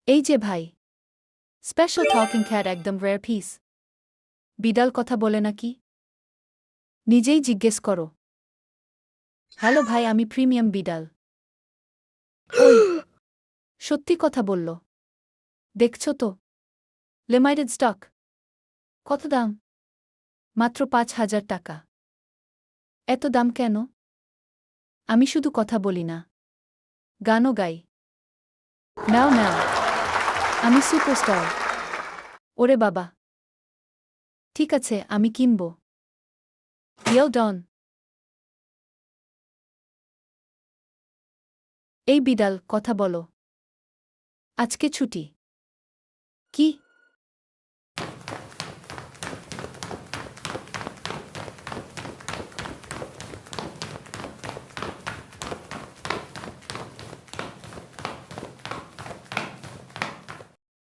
এই যে ভাই, স্পেশাল টকিং ক্যাট একদম রেয়ার পিস। বিড়াল কথা বলে নাকি? নিজেই জিজ্ঞেস করো। হ্যালো ভাই, আমি প্রিমিয়াম বিড়াল। ওই, সত্যি কথা বলল। দেখছো তো, লিমিটেড স্টক। কত দাম? মাত্র ৫,০০০ টাকা। এত দাম কেন? আমি শুধু কথা বলি না, গানও গাই। নাও নাও, আমি সুপারস্টার। ওরে বাবা! ঠিক আছে, আমি কিনব। ইয়েল ডন। এই বিড়াল, কথা বলো। আজকে ছুটি। কি?